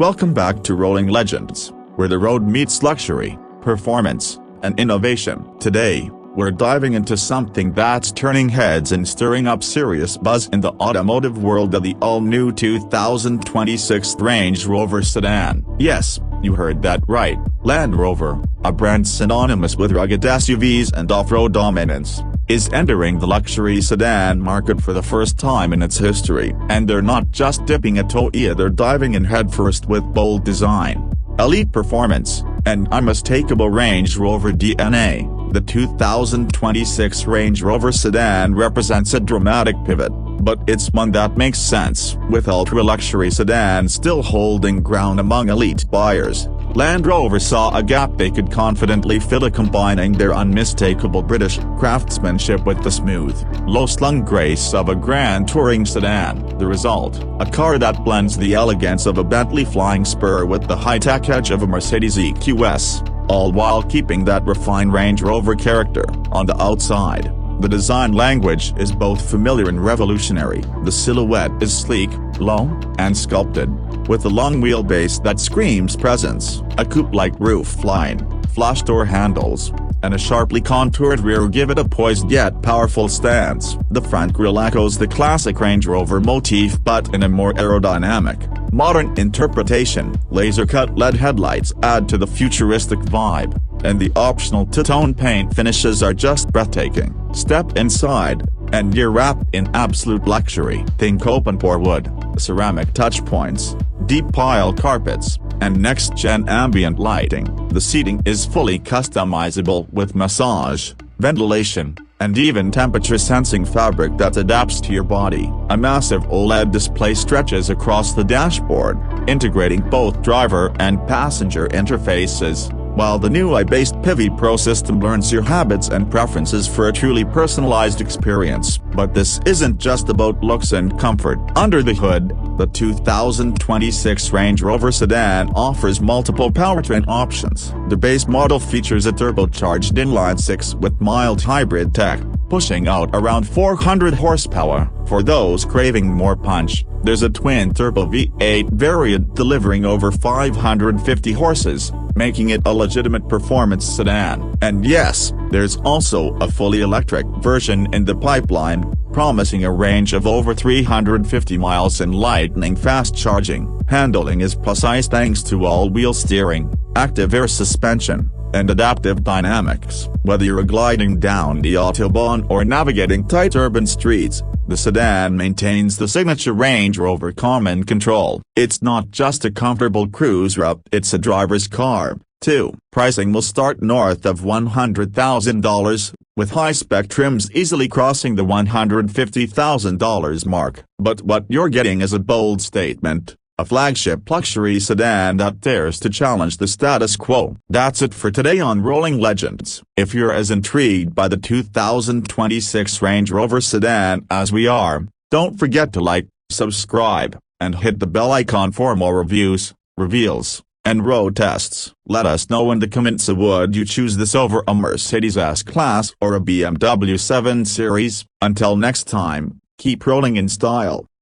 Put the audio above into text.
Welcome back to Rolling Legends, where the road meets luxury, performance, and innovation. Today, we're diving into something that's turning heads and stirring up serious buzz in the automotive world of the all-new 2026 Range Rover Sedan. Yes, you heard that right, Land Rover, a brand synonymous with rugged SUVs and off-road dominance, is entering the luxury sedan market for the first time in its history. And they're not just dipping a toe, they're diving in headfirst with bold design, elite performance, and unmistakable Range Rover DNA. The 2026 Range Rover Sedan represents a dramatic pivot, but it's one that makes sense. With ultra-luxury sedans still holding ground among elite buyers, Land Rover saw a gap they could confidently fill, combining their unmistakable British craftsmanship with the smooth, low-slung grace of a grand touring sedan. The result, a car that blends the elegance of a Bentley Flying Spur with the high-tech edge of a Mercedes EQS, all while keeping that refined Range Rover character. On the outside, the design language is both familiar and revolutionary. The silhouette is sleek, low, and sculpted, with a long wheelbase that screams presence. A coupe-like roof line, flush door handles, and a sharply contoured rear give it a poised yet powerful stance. The front grille echoes the classic Range Rover motif but in a more aerodynamic, modern interpretation. Laser-cut LED headlights add to the futuristic vibe, and the optional two-tone paint finishes are just breathtaking. Step inside, and you're wrapped in absolute luxury. Think open-pore wood, ceramic touchpoints, deep pile carpets, and next-gen ambient lighting. The seating is fully customizable with massage, ventilation, and even temperature-sensing fabric that adapts to your body. A massive OLED display stretches across the dashboard, integrating both driver and passenger interfaces, while the new AI-based Pivi Pro system learns your habits and preferences for a truly personalized experience. But this isn't just about looks and comfort. Under the hood, the 2026 Range Rover Sedan offers multiple powertrain options. The base model features a turbocharged inline-six with mild hybrid tech, pushing out around 400 horsepower. For those craving more punch, there's a twin-turbo V8 variant delivering over 550 horses, making it a legitimate performance sedan. And yes, there's also a fully electric version in the pipeline, promising a range of over 350 miles and lightning-fast charging. Handling is precise thanks to all-wheel steering, active air suspension, and adaptive dynamics. Whether you're gliding down the Autobahn or navigating tight urban streets, the sedan maintains the signature Range Rover calm and control. It's not just a comfortable cruiser, it's a driver's car, too. Pricing will start north of $100,000, with high-spec trims easily crossing the $150,000 mark. But what you're getting is a bold statement, a flagship luxury sedan that dares to challenge the status quo. That's it for today on Rolling Legends. If you're as intrigued by the 2026 Range Rover Sedan as we are, don't forget to like, subscribe, and hit the bell icon for more reviews, reveals, and road tests. Let us know in the comments, would you choose this over a Mercedes S-Class or a BMW 7 Series? Until next time, keep rolling in style.